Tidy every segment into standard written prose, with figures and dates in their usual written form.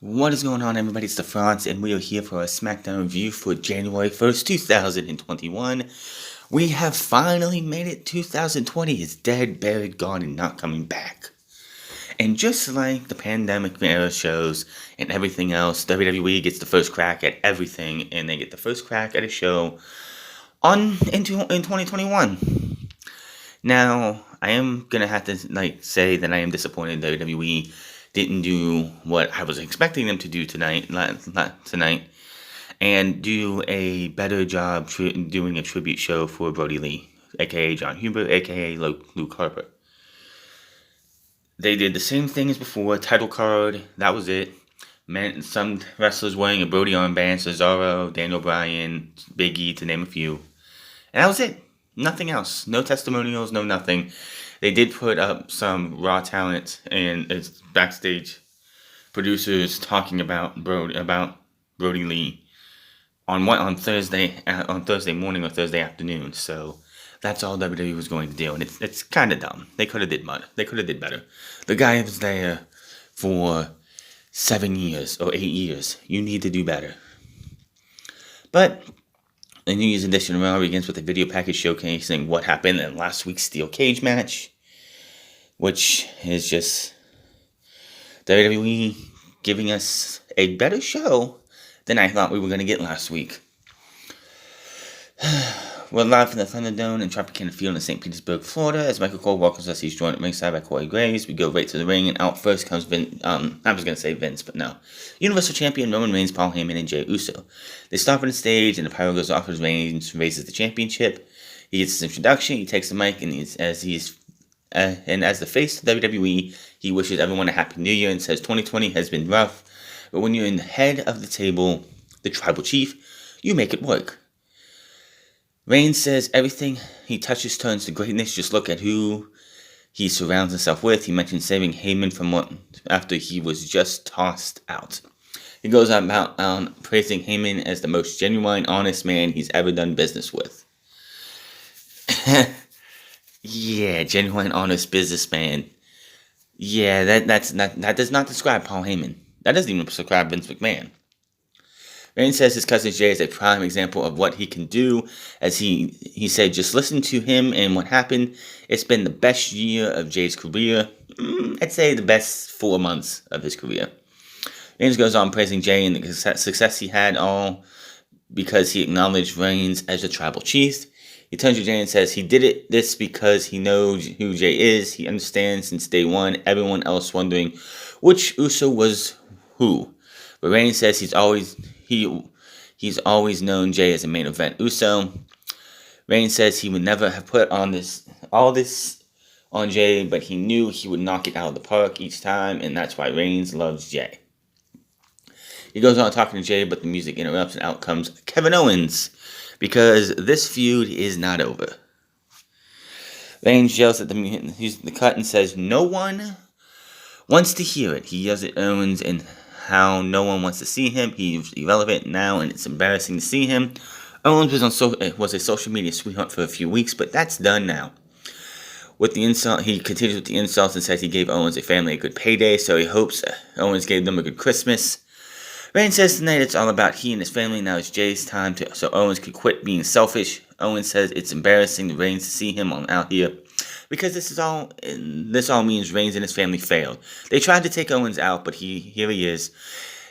What is going on, everybody? It's the France, and we are here for a SmackDown review for January 1st, 2021. We have finally made it. 2020 is dead, buried, gone, and not coming back. And just like the pandemic era shows and everything else, WWE gets the first crack at everything, and they get the first crack at a show in 2021. Now, I am gonna have to say that I am disappointed WWE didn't do what I was expecting them to do tonight, and do a better job doing a tribute show for Brody Lee, aka John Huber, aka Luke Harper. They did the same thing as before, title card, that was it. Some wrestlers wearing a Brody armband, Cesaro, Daniel Bryan, Big E, to name a few. And that was it. Nothing else. No testimonials, no nothing. They did put up some Raw talent and backstage producers talking about Brody Lee on Thursday morning or Thursday afternoon. So that's all WWE was going to do, and it's kind of dumb. They could have did better. The guy was there for 7 years or 8 years. You need to do better. But the New Year's edition of Raw begins with a video package showcasing what happened in last week's steel cage match, which is just WWE giving us a better show than I thought we were going to get last week. We're live from the Thunderdome in Tropicana Field in St. Petersburg, Florida, as Michael Cole welcomes us. He's joined at ringside by Corey Graves. We go right to the ring, and out first comes Vince, I was going to say Vince, but no. Universal Champion Roman Reigns, Paul Heyman, and Jey Uso. They stop on the stage, and the pyro goes off as Reigns raises the championship. He gets his introduction, he takes the mic, and as the face of WWE, he wishes everyone a happy new year and says 2020 has been rough, but when you're in the head of the table, the tribal chief, you make it work. Reigns says everything he touches turns to greatness. Just look at who he surrounds himself with. He mentions saving Heyman after he was just tossed out. He goes on praising Heyman as the most genuine, honest man he's ever done business with. Yeah, genuine, honest businessman. Yeah, that does not describe Paul Heyman. That doesn't even describe Vince McMahon. Reigns says his cousin Jey is a prime example of what he can do, as he said, just listen to him and what happened. It's been the best year of Jey's career. I'd say the best 4 months of his career. Reigns goes on praising Jey and the success he had, all because he acknowledged Reigns as a tribal chief. He turns to Jey and says he did this because he knows who Jey is. He understands since day one, everyone else wondering which Uso was who. But Reigns says he's always known Jey as a main event Uso. Reigns says he would never have put all this on Jey, but he knew he would knock it out of the park each time, and that's why Reigns loves Jey. He goes on talking to Jey, but the music interrupts, and out comes Kevin Owens, because this feud is not over. Reigns yells at the cut and says no one wants to hear it. He yells at Owens and how no one wants to see him. He's irrelevant now, and it's embarrassing to see him. Owens was a social media sweetheart for a few weeks, but that's done now. With the insult, he continues with the insults and says he gave Owens a family a good payday, so he hopes Owens gave them a good Christmas. Reigns says tonight it's all about he and his family. Now it's Jey's time so Owens could quit being selfish. Owens says it's embarrassing to Reigns to see him out here, because this all means Reigns and his family failed. They tried to take Owens out, but here he is.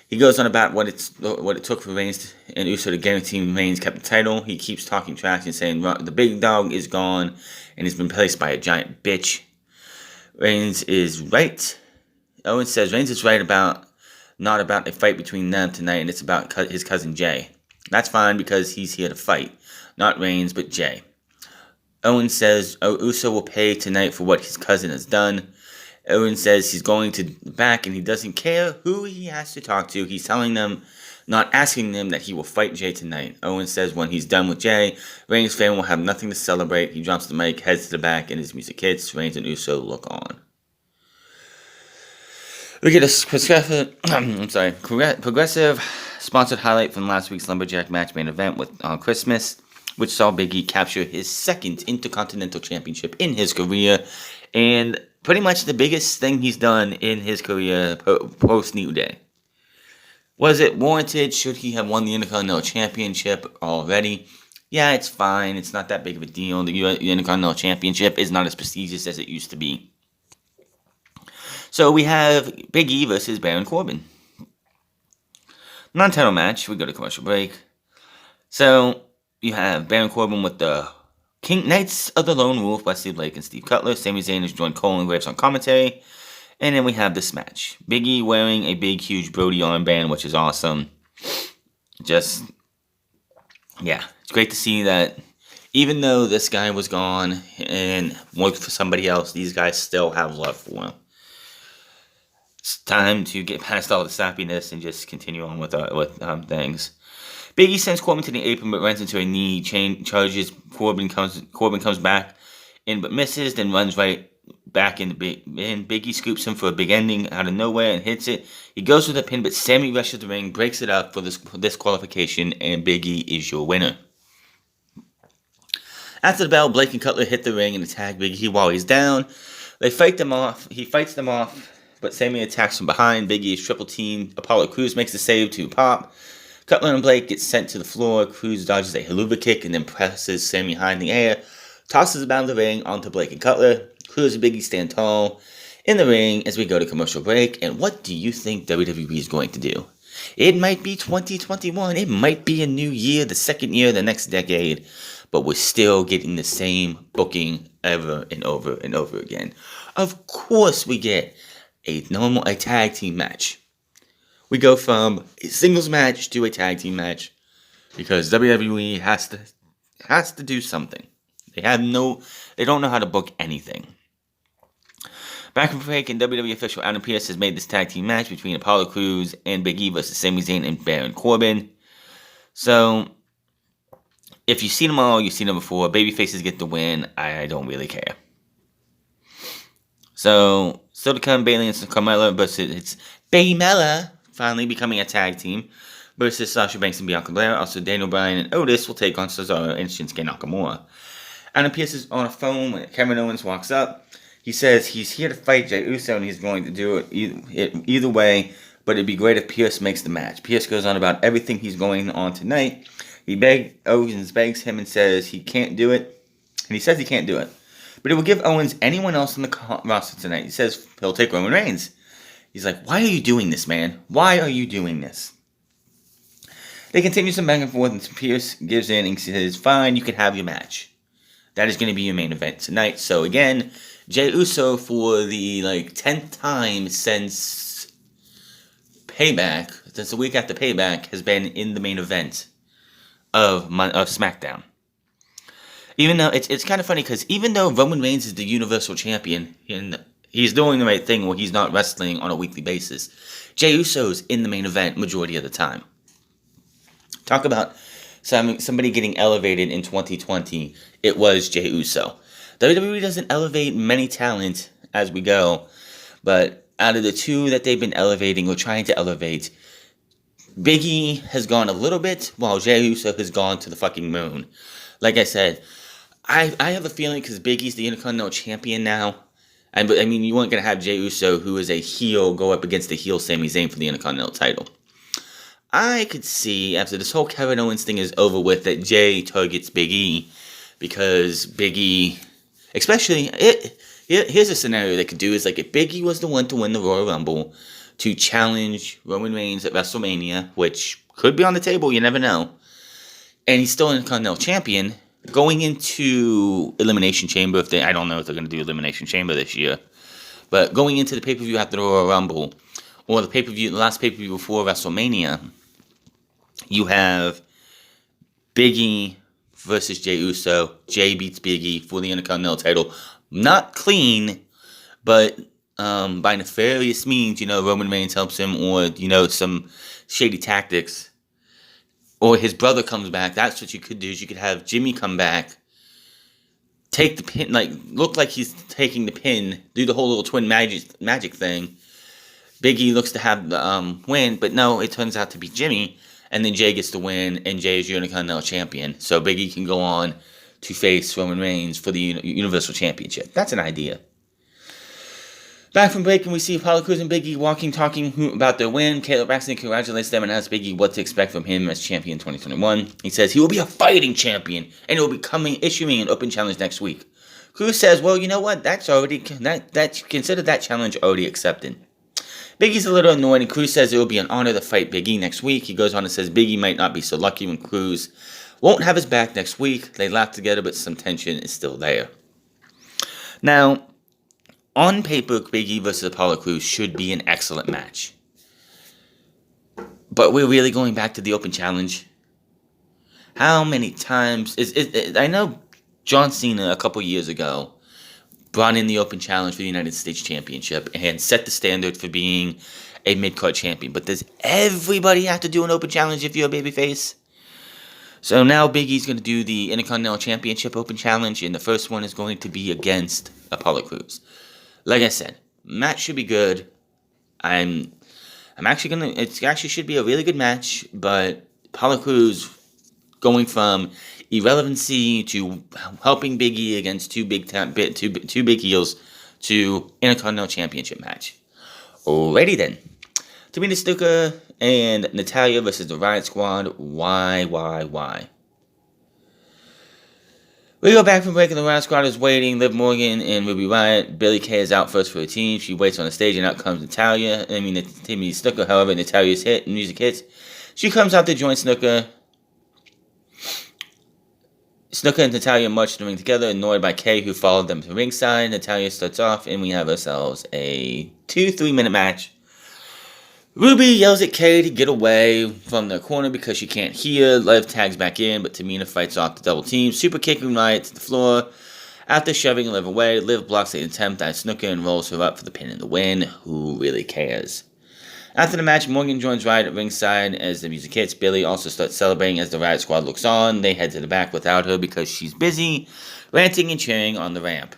He goes on about what it took for Reigns and Uso to guarantee Reigns kept the title. He keeps talking trash and saying the big dog is gone and he's been replaced by a giant bitch. Reigns is right. Owens says Reigns is right not about a fight between them tonight, and it's about his cousin Jey. That's fine because he's here to fight, not Reigns but Jey. Owens says Uso will pay tonight for what his cousin has done. Owens says he's going to the back and he doesn't care who he has to talk to. He's telling them, not asking them, that he will fight Jey tonight. Owens says when he's done with Jey, Reigns' fan will have nothing to celebrate. He drops the mic, heads to the back, and his music hits. Reigns and Uso look on. We get a progressive sponsored highlight from last week's Lumberjack match main event on Christmas, which saw Big E capture his second Intercontinental Championship in his career, and pretty much the biggest thing he's done in his career post New Day. Was it warranted? Should he have won the Intercontinental Championship already? Yeah, it's fine. It's not that big of a deal. The Intercontinental Championship is not as prestigious as it used to be. So we have Big E versus Baron Corbin. Non-title match. We go to commercial break. So you have Baron Corbin with the Knights of the Lone Wolf, Wesley Blake and Steve Cutler. Sami Zayn has joined Cole and Graves on commentary. And then we have this match. Big E wearing a big, huge Brody armband, which is awesome. Just, yeah, it's great to see that even though this guy was gone and worked for somebody else, these guys still have love for him. It's time to get past all the sappiness and just continue on with things. Big E sends Corbin to the apron, but runs into a knee charges. Corbin comes back in, but misses, then runs right back in. Big E scoops him for a big ending out of nowhere and hits it. He goes for the pin, but Sami rushes the ring, breaks it up for this disqualification, and Big E is your winner. After the bell, Blake and Cutler hit the ring and attack Big E while he's down. They fight them off. He fights them off, but Sami attacks from behind. Big E is triple teamed. Apollo Crews makes the save to pop. Cutler and Blake get sent to the floor. Crews dodges a haluva kick and then presses Sami high in the air. Tosses him out of the ring onto Blake and Cutler. Crews and Big E stand tall in the ring as we go to commercial break. And what do you think WWE is going to do? It might be 2021. It might be a new year, the second year of the next decade. But we're still getting the same booking over and over and over again. Of course we get a tag team match. We go from a singles match to a tag team match because WWE has to do something. They don't know how to book anything. Back from break, and WWE official Adam Pearce has made this tag team match between Apollo Crews and Big E versus Sami Zayn and Baron Corbin. So, if you've seen them all, you've seen them before. Babyfaces get the win. I don't really care. So, still to come, Bayley and Carmella versus it's Baymella finally becoming a tag team versus Sasha Banks and Bianca Belair. Also, Daniel Bryan and Otis will take on Cesaro and Shinsuke Nakamura. Adam Pearce is on a phone when Kevin Owens walks up. He says he's here to fight Jey Uso and he's going to do it either way, but it'd be great if Pearce makes the match. Pearce goes on about everything he's going on tonight. Owens begs him and says he can't do it. And he says he can't do it. But it will give Owens anyone else on the roster tonight. He says he'll take Roman Reigns. He's like, why are you doing this, man? Why are you doing this? They continue some back and forth, and Pearce gives in and says, fine, you can have your match. That is going to be your main event tonight. So again, Jey Uso for the 10th time since Payback, since the week after Payback, has been in the main event of SmackDown. Even though it's kind of funny because even though Roman Reigns is the Universal Champion and he's doing the right thing where he's not wrestling on a weekly basis, Jey Uso's in the main event majority of the time. Talk about somebody getting elevated in 2020. It was Jey Uso. WWE doesn't elevate many talent as we go, but out of the two that they've been elevating or trying to elevate, Big E has gone a little bit, while Jey Uso has gone to the fucking moon. Like I said, I have a feeling because Big E's the Intercontinental Champion now. I mean, you weren't going to have Jey Uso, who is a heel, go up against the heel Sami Zayn for the Intercontinental title. I could see, after this whole Kevin Owens thing is over with, that Jey targets Big E. Because Big E, especially, here's a scenario they could do, is if Big E was the one to win the Royal Rumble, to challenge Roman Reigns at WrestleMania, which could be on the table, you never know, and he's still an Intercontinental Champion, going into Elimination Chamber, I don't know if they're going to do Elimination Chamber this year, but going into the pay-per-view after the Royal Rumble, or the last pay-per-view before WrestleMania, you have Big E versus Jey Uso. Jey beats Big E for the Intercontinental title. Not clean, but by nefarious means, Roman Reigns helps him, or, some shady tactics. Or his brother comes back. That's what you could do, is you could have Jimmy come back, take the pin, look like he's taking the pin, do the whole little twin magic thing. Big E looks to have the win, but no, it turns out to be Jimmy, and then Jey gets the win, and Jey is your Intercontinental Champion. So Big E can go on to face Roman Reigns for the Universal Championship. That's an idea. Back from break, and we see Apollo Crews and Big E talking about their win. Caleb Braxton congratulates them and asks Big E what to expect from him as champion 2021. He says he will be a fighting champion, and he will be issuing an open challenge next week. Crews says, well, you know what? Consider that challenge already accepted. Big E's a little annoyed, and Crews says it will be an honor to fight Big E next week. He goes on and says Big E might not be so lucky when Crews won't have his back next week. They laugh together, but some tension is still there. Now, on paper, Big E versus Apollo Crews should be an excellent match. But we're really going back to the open challenge. How many times... I know John Cena a couple years ago brought in the open challenge for the United States Championship and set the standard for being a mid-card champion. But does everybody have to do an open challenge if you're a babyface? So now Big E's going to do the Intercontinental Championship open challenge, and the first one is going to be against Apollo Crews. Like I said, match should be good. It actually should be a really good match, but Apollo Crews going from irrelevancy to helping Big E against two big heels to Intercontinental Championship match. Alrighty then. Tamina Snuka and Natalya versus the Riot Squad. Why? We go back from break and the Riot Squad is waiting. Liv Morgan and Ruby Riott. Billie Kay is out first for her team. She waits on the stage and out comes Tamina Snuka. However, Natalya's music hits. She comes out to join Snuka. Snuka and Natalya march the ring together, annoyed by Kay, who followed them to ringside. Natalya starts off, and we have ourselves a 2-3-minute match. Ruby yells at Kay to get away from the corner because she can't hear. Liv tags back in, but Tamina fights off the double team. Super kicking Riott to the floor. After shoving Liv away, Liv blocks the attempt at Snuka and rolls her up for the pin and the win. Who really cares? After the match, Morgan joins Riott at ringside as the music hits. Billie also starts celebrating as the Riott Squad looks on. They head to the back without her because she's busy ranting and cheering on the ramp.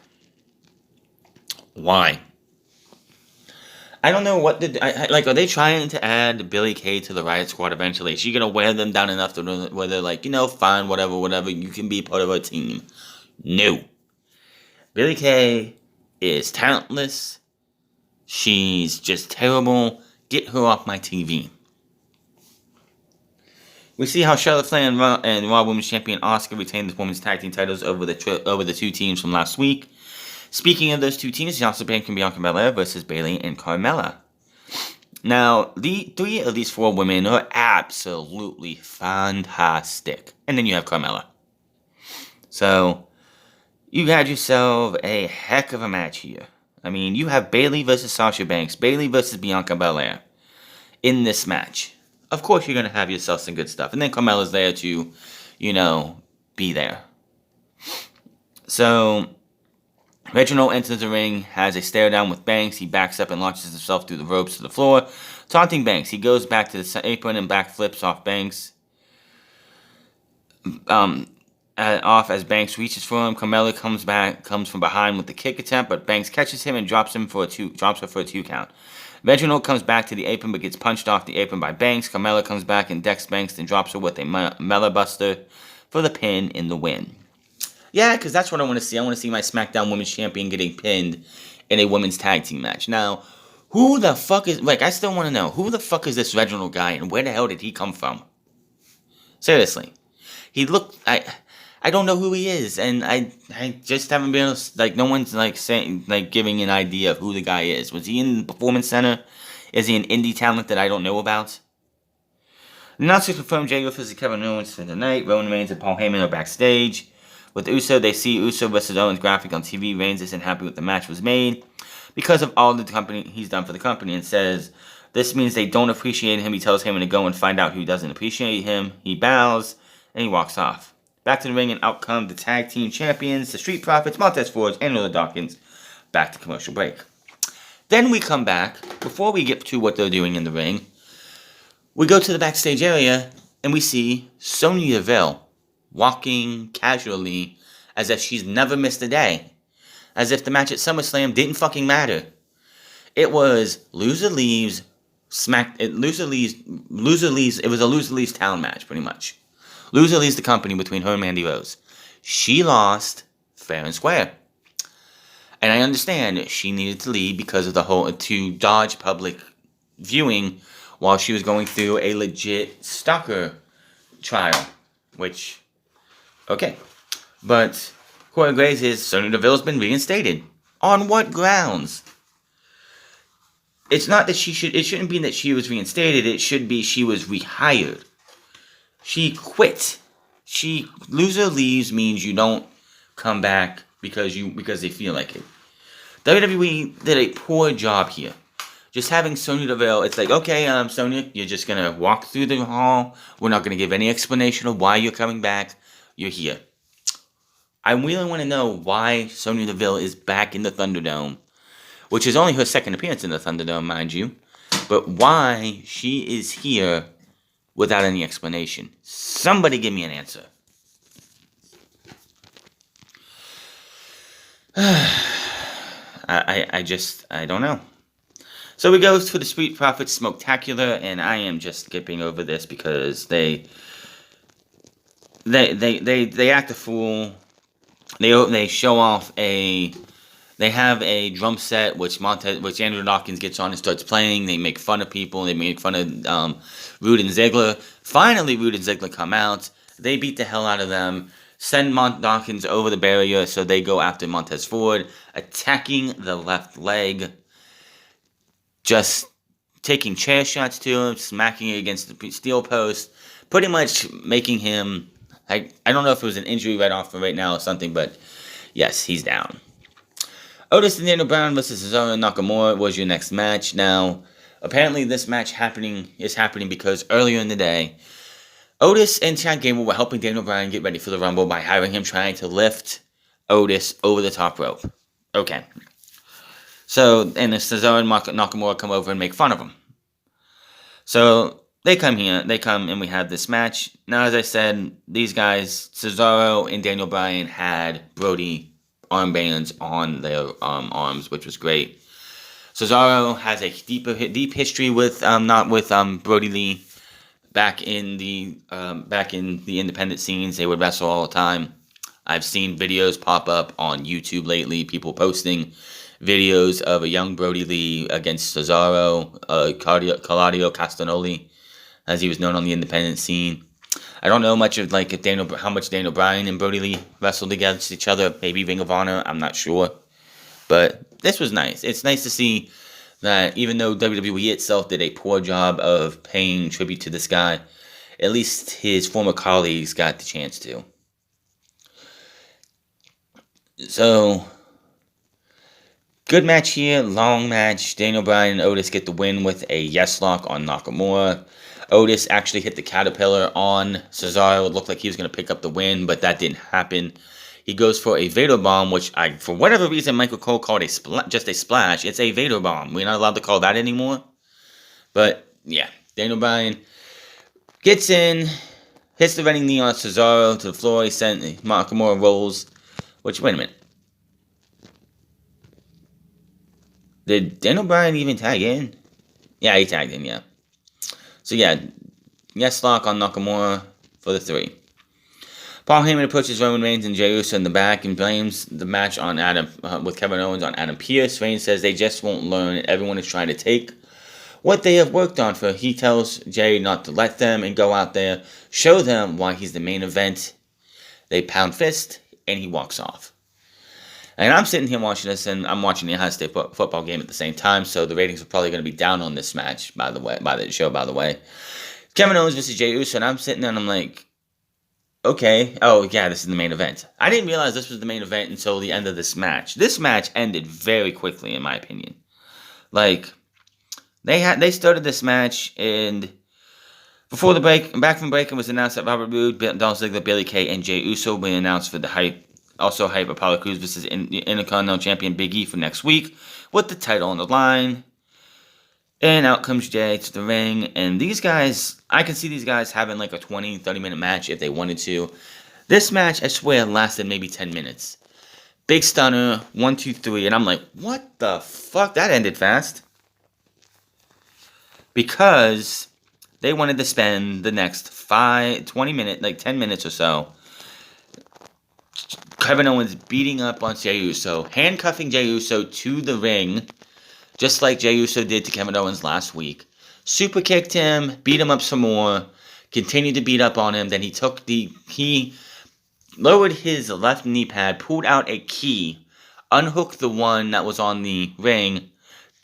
Why? I don't know what are they trying to add Billie Kay to the Riott Squad eventually? Is she going to wear them down enough to where they're like, fine, whatever, you can be part of our team? No. Billie Kay is talentless. She's just terrible. Get her off my TV. We see how Charlotte Flair and Raw Women's Champion Asuka retained the women's tag team titles over the two teams from last week. Speaking of those two teams, Sasha Banks and Bianca Belair versus Bayley and Carmella. Now, the 3 of these 4 women are absolutely fantastic. And then you have Carmella. So, you had yourself a heck of a match here. I mean, you have Bayley versus Sasha Banks, Bayley versus Bianca Belair in this match. Of course, you're going to have yourself some good stuff. And then Carmella's there to, be there. So, Reginald enters the ring, has a stare down with Banks. He backs up and launches himself through the ropes to the floor, taunting Banks. He goes back to the apron and backflips off Banks. Off as Banks reaches for him. Carmella comes from behind with the kick attempt, but Banks catches him and drops her for a 2 count. Reginald comes back to the apron but gets punched off the apron by Banks. Carmella comes back and decks Banks and drops her with a Mela Buster for the pin in the win. Yeah, because that's what I want to see. I want to see my SmackDown Women's Champion getting pinned in a women's tag team match. Now, who the fuck is... I still want to know. Who the fuck is this Reginald guy and where the hell did he come from? Seriously. He looked... I don't know who he is, and I just haven't been able to, no one's, saying, giving an idea of who the guy is. Was he in the Performance Center? Is he an indie talent that I don't know about? The announcers confirmed Jey Uso versus Kevin Owens for the night. Roman Reigns and Paul Heyman are backstage. With Uso, they see Uso versus Owens graphic on TV. Reigns isn't happy with the match was made because of all the company he's done for the company and says this means they don't appreciate him. He tells Heyman to go and find out who doesn't appreciate him. He bows and he walks off. Back to the ring and out come the tag team champions, the Street Profits, Montez Ford, and Willa Dawkins. Back to commercial break. Then we come back, before we get to what they're doing in the ring, we go to the backstage area and we see Sonya Deville walking casually as if she's never missed a day. As if the match at SummerSlam didn't fucking matter. It was loser leaves, it was a loser leaves town match, pretty much. Loser leaves the company between her and Mandy Rose. She lost fair and square. And I understand she needed to leave because of to dodge public viewing while she was going through a legit stalker trial. Which, okay. But Corey Graves is Sonya Deville's been reinstated. On what grounds? It's not that it shouldn't be that she was reinstated. It should be she was rehired. She quit. Loser leaves means you don't come back because they feel like it. WWE did a poor job here. Just having Sonya Deville, it's like, okay, Sonya, you're just gonna walk through the hall. We're not gonna give any explanation of why you're coming back. You're here. I really want to know why Sonya Deville is back in the Thunderdome, which is only her second appearance in the Thunderdome, mind you. But why she is here without any explanation. Somebody give me an answer. I don't know. So we go to the Street Profits Smoketacular, and I am just skipping over this because they act a fool. They show off they have a drum set which Andrew Dawkins gets on and starts playing. They make fun of people. They make fun of Roode and Ziggler. Finally, Roode and Ziggler come out. They beat the hell out of them. Send Dawkins over the barrier, so they go after Montez Ford, attacking the left leg. Just taking chair shots to him, smacking it against the steel post, pretty much making him... I don't know if it was an injury right off right now or something, but yes, he's down. Otis and Daniel Bryan versus Cesaro and Nakamura was your next match. Now, apparently this match is happening because earlier in the day, Otis and Chad Gable were helping Daniel Bryan get ready for the Rumble by having him trying to lift Otis over the top rope. Okay. So, and Cesaro and Nakamura come over and make fun of him. So, they come and we have this match. Now, as I said, these guys, Cesaro and Daniel Bryan, had Brody armbands on their arms, which was great. Cesaro has a deep history with Brody Lee. Back in the independent scenes, they would wrestle all the time. I've seen videos pop up on YouTube lately, people posting videos of a young Brody Lee against Cesaro, Claudio Castagnoli, as he was known on the independent scene. I don't know much of how much Daniel Bryan and Brody Lee wrestled against each other. Maybe Ring of Honor, I'm not sure. But this was nice. It's nice to see that even though WWE itself did a poor job of paying tribute to this guy, at least his former colleagues got the chance to. So, good match here, long match. Daniel Bryan and Otis get the win with a yes lock on Nakamura. Otis actually hit the Caterpillar on Cesaro. It looked like he was going to pick up the win, but that didn't happen. He goes for a Vader Bomb, which for whatever reason, Michael Cole called just a splash. It's a Vader Bomb. We're not allowed to call that anymore. But, yeah, Daniel Bryan gets in, hits the running knee on Cesaro to the floor. He sent Nakamura rolls. Wait a minute. Did Daniel Bryan even tag in? Yeah, he tagged in, yeah. So, yeah, yes lock on Nakamura for the 3. Paul Heyman approaches Roman Reigns and Jey Uso in the back and blames the match on with Kevin Owens on Adam Pearce. Reigns says they just won't learn. Everyone is trying to take what they have worked on for. He tells Jey not to let them and go out there, show them why he's the main event. They pound fist, and he walks off. And I'm sitting here watching this, and I'm watching the Ohio State football game at the same time, so the ratings are probably going to be down on this match, by the way. Kevin Owens versus Jey Uso, and I'm sitting there, and I'm like, okay, oh yeah, this is the main event. I didn't realize this was the main event until the end of this match. This match ended very quickly, in my opinion. Like, they started this match, and before the break, back from break, it was announced that Robert Roode, Dolph Ziggler, Bayley Kay, and Jey Uso were announced for the hype. Also hype Apollo Crews versus Intercontinental Champion Big E for next week, with the title on the line. And out comes Jey to the ring. And these guys, I can see these guys having like a 20, 30-minute match if they wanted to. This match, I swear, lasted maybe 10 minutes. Big stunner, 1, 2, 3. And I'm like, what the fuck? That ended fast. Because they wanted to spend the next 20 minutes, like 10 minutes or so, Kevin Owens beating up on Jey Uso, handcuffing Jey Uso to the ring, just like Jey Uso did to Kevin Owens last week. Super kicked him, beat him up some more, continued to beat up on him. Then he lowered his left knee pad, pulled out a key, unhooked the one that was on the ring,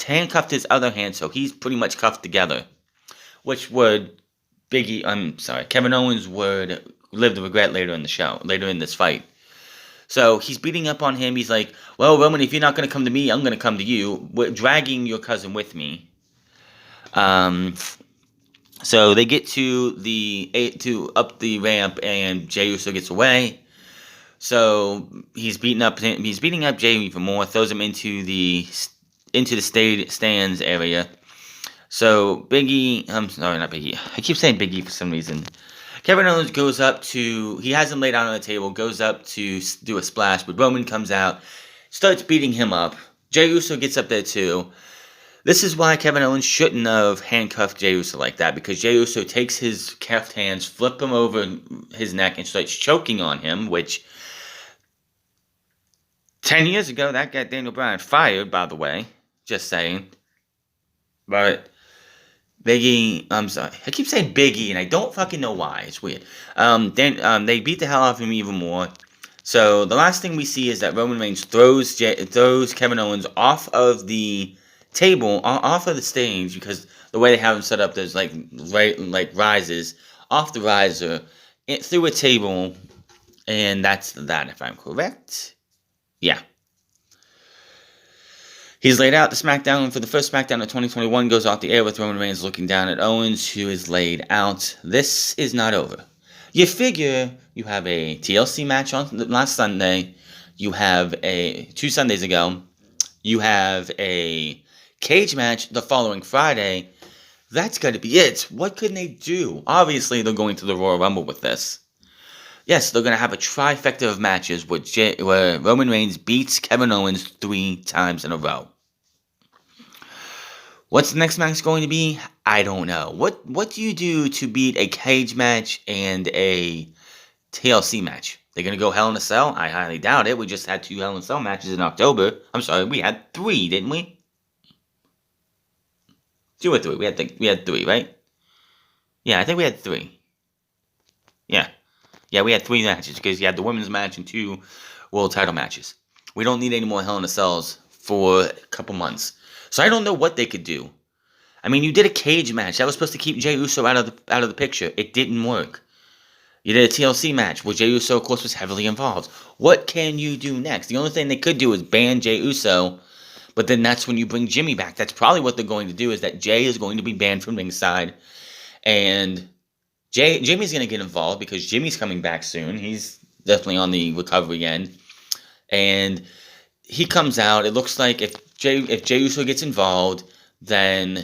handcuffed his other hand, so he's pretty much cuffed together. Which Kevin Owens would live to regret later in this fight. So he's beating up on him. He's like, well, Roman, if you're not going to come to me, I'm going to come to you. We're dragging your cousin with me. So they get up the ramp, and Jey Uso gets away. So he's beating up Jey even more, throws him into the stands area. So not Biggie. I keep saying Biggie for some reason. Kevin Owens goes up he has him laid out on the table, goes up to do a splash, but Roman comes out, starts beating him up. Jey Uso gets up there too. This is why Kevin Owens shouldn't have handcuffed Jey Uso like that, because Jey Uso takes his cuffed hands, flip him over his neck, and starts choking on him, which 10 years ago, that got Daniel Bryan fired, by the way. Just saying. But Biggie, I'm sorry. I keep saying Biggie, and I don't fucking know why. It's weird. They beat the hell out of him even more. So the last thing we see is that Roman Reigns throws Kevin Owens off of the table, off of the stage, because the way they have him set up, there's like rises off the riser through a table, and that's that, if I'm correct. Yeah. He's laid out the SmackDown for the first SmackDown of 2021, goes off the air with Roman Reigns looking down at Owens, who is laid out. This is not over. You figure you have a TLC match on last Sunday. You have 2 Sundays ago. You have a cage match the following Friday. That's got to be it. What can they do? Obviously, they're going to the Royal Rumble with this. Yes, they're going to have a trifecta of matches where Roman Reigns beats Kevin Owens 3 times in a row. What's the next match going to be? I don't know. What do you do to beat a cage match and a TLC match? They're going to go Hell in a Cell? I highly doubt it. We just had 2 Hell in a Cell matches in October. I'm sorry, we had 3, didn't we? 2 or 3. We had 3, right? Yeah, I think we had 3. Yeah, we had 3 matches because you had the women's match and 2 world title matches. We don't need any more Hell in a Cells for a couple months. So I don't know what they could do. I mean, you did a cage match. That was supposed to keep Jey Uso out of the picture. It didn't work. You did a TLC match where Jey Uso, of course, was heavily involved. What can you do next? The only thing they could do is ban Jey Uso, but then that's when you bring Jimmy back. That's probably what they're going to do, is that Jey is going to be banned from ringside, and Jimmy's going to get involved because Jimmy's coming back soon. He's definitely on the recovery end. And he comes out. It looks like if Jey Uso gets involved, then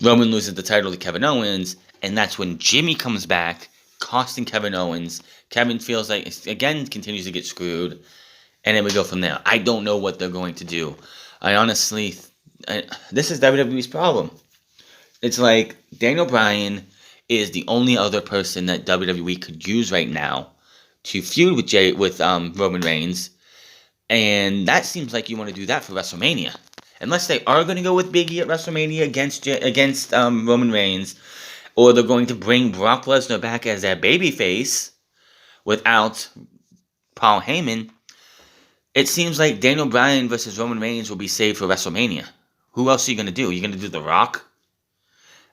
Roman loses the title to Kevin Owens. And that's when Jimmy comes back, costing Kevin Owens. Kevin feels like, again, continues to get screwed. And then we go from there. I don't know what they're going to do. This is WWE's problem. It's like Daniel Bryan is the only other person that WWE could use right now to feud with Roman Reigns, and that seems like you want to do that for WrestleMania, unless they are going to go with Big E at WrestleMania against Roman Reigns, or they're going to bring Brock Lesnar back as their babyface without Paul Heyman. It seems like Daniel Bryan versus Roman Reigns will be saved for WrestleMania. Who else are you going to do? You're going to do The Rock?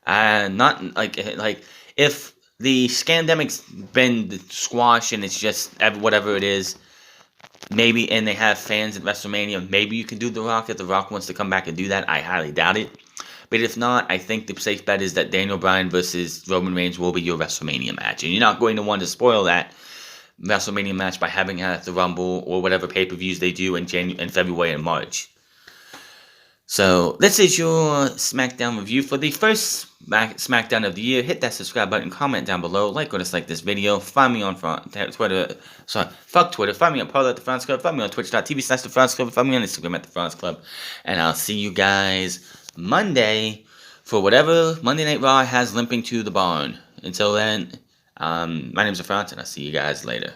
Not like if the scandemic's been squashed and it's just whatever it is, maybe, and they have fans at WrestleMania, maybe you can do The Rock if The Rock wants to come back and do that. I highly doubt it. But if not, I think the safe bet is that Daniel Bryan versus Roman Reigns will be your WrestleMania match. And you're not going to want to spoil that WrestleMania match by having it at the Rumble or whatever pay-per-views they do in February and March. So, this is your SmackDown review for the first SmackDown of the year. Hit that subscribe button, comment down below, like or dislike this video. Find me on Twitter. Fuck Twitter. Find me on Parler at The France Club. Find me on twitch.tv/The France Club. Find me on Instagram at The France Club. And I'll see you guys Monday for whatever Monday Night Raw has limping to the barn. Until then, my name's The France, and I'll see you guys later.